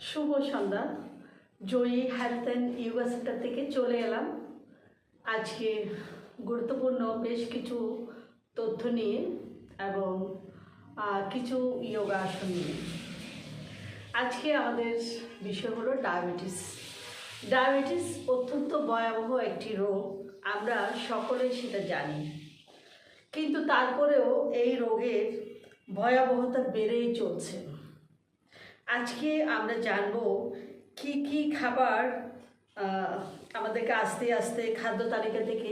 শুভ সন্ধ্যা। Joyee health and yoga centre থেকে চলে এলাম আজকে গুরুত্বপূর্ণ বেশ কিছু তথ্য নিয়ে এবং কিছু ইয়োগা আসন নিয়ে। আজকে আমাদের বিষয় হলো ডায়াবেটিস। ডায়াবেটিস অত্যন্ত ভয়াবহ একটি রোগ, আমরা সকলেই সেটা জানি, কিন্তু তারপরেও এই রোগের ভয়াবহতা বেড়েই চলছে। আজকে আমরা জানব কি কি খাবার আমাদেরকে আস্তে আস্তে খাদ্য তালিকা থেকে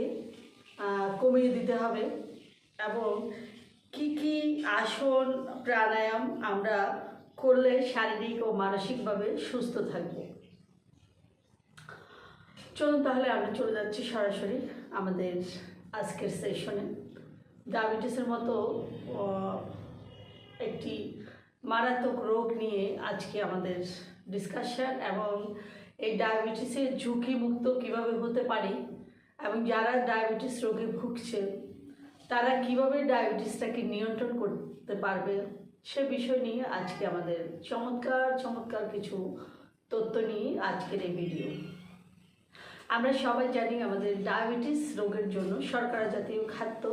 কমিয়ে দিতে হবে এবং কি কি আসন প্রাণায়াম আমরা করলে শারীরিক ও মানসিকভাবে সুস্থ থাকব। চলুন তাহলে আমরা চলে যাচ্ছি সরাসরি আমাদের আজকের সেশনে। ডায়াবেটিসের মতো একটি মারাত্মক রোগ নিয়ে আজকে আমাদের ডিসকাশন এবং এই ডায়াবেটিসের ঝুঁকিমুক্ত কীভাবে হতে পারি এবং যারা ডায়াবেটিস রোগে ভুগছে তারা কিভাবে ডায়াবেটিসটাকে নিয়ন্ত্রণ করতে পারবে সে বিষয় নিয়ে আজকে আমাদের চমৎকার কিছু তথ্য নিয়ে আজকের এই ভিডিও। আমরা সবাই জানি আমাদের ডায়াবেটিস রোগের জন্য শর্করা জাতীয় খাদ্য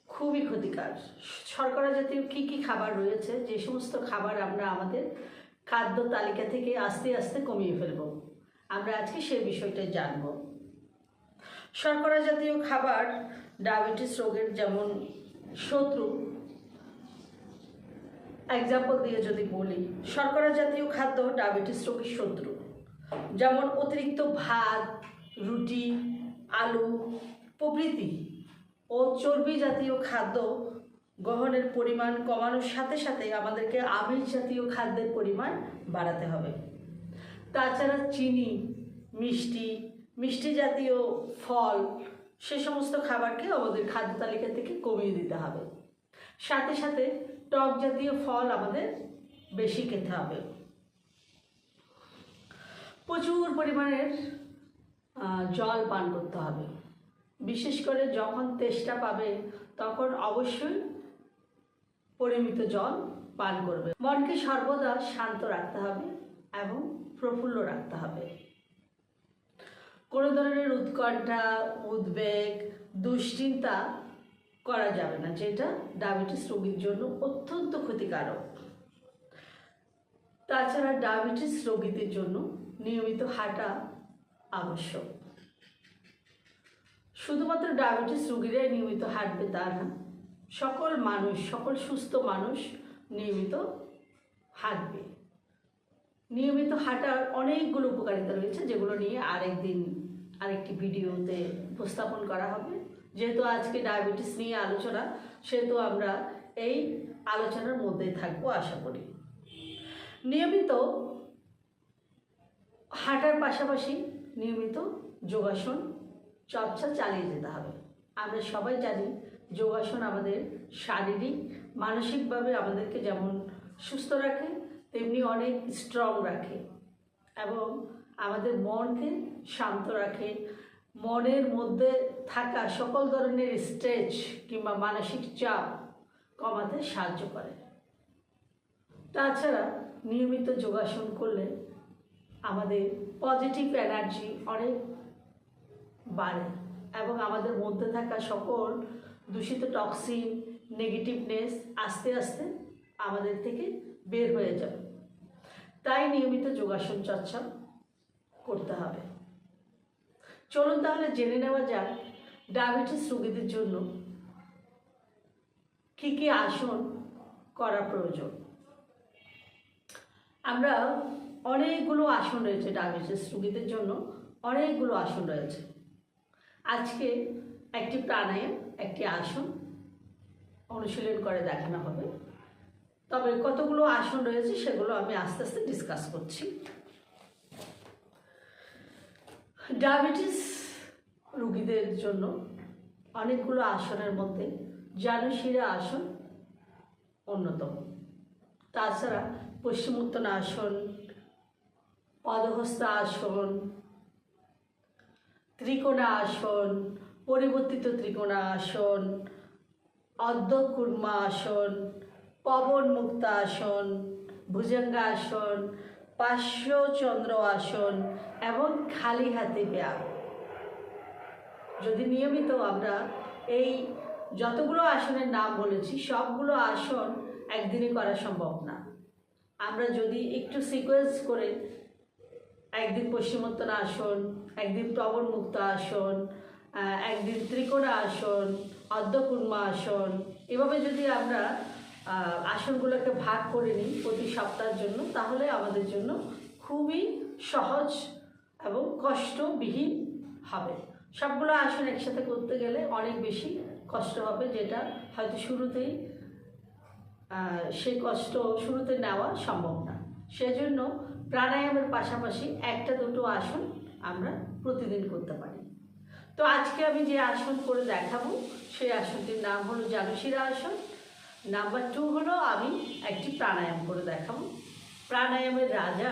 খুবই ক্ষতিকর। শর্করা জাতীয় কী কী খাবার রয়েছে, যে সমস্ত খাবার আমরা আমাদের খাদ্য তালিকা থেকে আস্তে আস্তে কমিয়ে ফেলব, আমরা আজকে সেই বিষয়টা জানব। শর্করা জাতীয় খাবার ডায়াবেটিস রোগের যেমন শত্রু। এক্সাম্পল দিয়ে যদি বলি, শর্করা জাতীয় খাদ্য ডায়াবেটিস রোগের শত্রু। যেমন অতিরিক্ত ভাত, রুটি, আলু প্রভৃতি ও চর্বি জাতীয় খাদ্য গ্রহণের পরিমাণ কমানোর সাথে সাথে আমাদেরকে আমিষ জাতীয় খাদ্যের পরিমাণ বাড়াতে হবে। তাছাড়া চিনি, মিষ্টি জাতীয় ফল, সে সমস্ত খাবারকে আমাদের খাদ্য তালিকা থেকে কমিয়ে দিতে হবে। সাথে সাথে টক জাতীয় ফল আমাদের বেশি খেতে হবে। প্রচুর পরিমাণের জল পান করতে হবে। বিশেষ করে যখন তেষ্টা পাবে তখন অবশ্যই পরিমিত জল পান করবে। মনকে সর্বদা শান্ত রাখতে হবে এবং প্রফুল্ল রাখতে হবে। কোনো ধরনের উৎকণ্ঠা, উদ্বেগ, দুশ্চিন্তা করা যাবে না, যেটা ডায়াবেটিস রোগীর জন্য অত্যন্ত ক্ষতিকারক। তাছাড়া ডায়াবেটিস রোগীদের জন্য নিয়মিত হাঁটা আবশ্যক। শুধুমাত্র ডায়াবেটিস রোগীরাই নিয়মিত হাঁটবে তা না, সকল সুস্থ মানুষ নিয়মিত হাঁটবে। নিয়মিত হাঁটার অনেকগুলো উপকারিতা রয়েছে, যেগুলো নিয়ে আরেকটি ভিডিওতে উপস্থাপন করা হবে। যেহেতু আজকে ডায়াবেটিস নিয়ে আলোচনা, সেহেতু আমরা এই আলোচনার মধ্যেই থাকবো আশা করি। নিয়মিত হাঁটার পাশাপাশি নিয়মিত যোগাসন চর্চা চালিয়ে যেতে হবে। আমরা সবাই জানি যোগাসন আমাদের শারীরিক মানসিকভাবে আমাদেরকে যেমন সুস্থ রাখে তেমনি অনেক স্ট্রং রাখে এবং আমাদের মনকে শান্ত রাখে। মনের মধ্যে থাকা সকল ধরনের স্ট্রেস কিংবা মানসিক চাপ কমাতে সাহায্য করে। তাছাড়া নিয়মিত যোগাসন করলে আমাদের পজিটিভ এনার্জি অনেক বাড়ে এবং আমাদের মধ্যে থাকা সকল দূষিত টক্সিন, নেগেটিভনেস আস্তে আস্তে আমাদের থেকে বের হয়ে যাবে। তাই নিয়মিত যোগাসন চর্চা করতে হবে। চলুন তাহলে জেনে নেওয়া যাক ডায়াবেটিস রোগীদের জন্য কি কি আসন করা প্রয়োজন। আমরা অনেকগুলো আসন রয়েছে ডায়াবেটিস রোগীদের জন্য, অনেকগুলো আসন রয়েছে। আজকে একটি প্রাণায়াম, একটি আসন অনুশীলন করে দেখানো হবে। তবে কতগুলো আসন রয়েছে সেগুলো আমি আস্তে আস্তে ডিসকাস করছি। ডায়াবেটিস রোগীদের জন্য অনেকগুলো আসনের মধ্যে জানুশিরা আসন অন্যতম। তাছাড়া পশ্চিমোত্তান আসন, পদহস্ত আসন, ত্রিকোণা আসন, পরিবর্তিত ত্রিকোণা আসন, অর্ধকুর্মা আসন, পবন মুক্তাসন, ভুজঙ্গাসন, পার্শ্বচন্দ্র আসন এবং খালি হাতে ব্যায়াম। যদি নিয়মিত আমরা এই যতগুলো আসনের নাম বলেছি সবগুলো আসন একদিনে করা সম্ভব না। আমরা যদি একটু সিকোয়েন্স করে একদিন পশ্চিমোত্তান আসন, একদিন প্রবণমুক্ত আসন, একদিন ত্রিকোণা আসন, অর্ধকুর্মা আসন, এভাবে যদি আমরা আসনগুলোকে ভাগ করে নিই প্রতি সপ্তাহের জন্য, তাহলে আমাদের জন্য খুবই সহজ এবং কষ্টবিহীন হবে। সবগুলো আসন একসাথে করতে গেলে অনেক বেশি কষ্ট হবে, যেটা হয়তো শুরুতেই সেই কষ্ট শুরুতে নেওয়া সম্ভব না। সেজন্য প্রাণায়ামের পাশাপাশি একটা দুটো আসন আমরা প্রতিদিন করতে পারি। তো আজকে আমি যে আসন করে দেখাবো সেই আসনটির নাম হলো জানুশিরা আসন। নাম্বার 2 হলো আমি একটি প্রাণায়াম করে দেখাবো। প্রাণায়ামের রাজা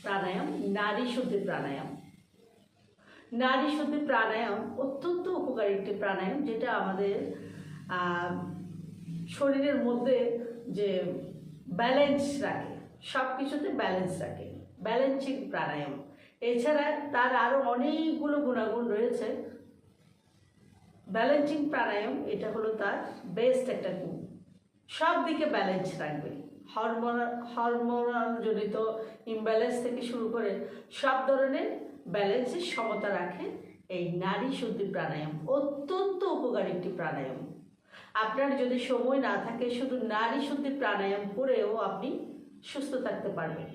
প্রাণায়াম নারী শুদ্ধি প্রাণায়াম। নারী শুদ্ধি প্রাণায়াম অত্যন্ত উপকারী একটি প্রাণায়াম, যেটা আমাদের শরীরের মধ্যে যে ব্যালেন্স রাখে, সব কিছুতে ব্যালেন্স রাখে, ব্যালেন্সিং প্রাণায়াম। এছাড়া তার আরও অনেকগুলো গুণাগুণ রয়েছে। ব্যালেন্সিং প্রাণায়াম এটা হলো তার বেস্ট একটা গুণ, সব দিকে ব্যালেন্স রাখবে। হরমোনাল জনিত ইমব্যালেন্স থেকে শুরু করে সব ধরনের ব্যালেন্সের সমতা রাখে এই নারী শুদ্ধি প্রাণায়াম। অত্যন্ত উপকারী একটি প্রাণায়াম। আপনার যদি সময় না থাকে, শুধু নারী শুদ্ধি প্রাণায়াম করেও আপনি সুস্থ থাকতে পারবেন।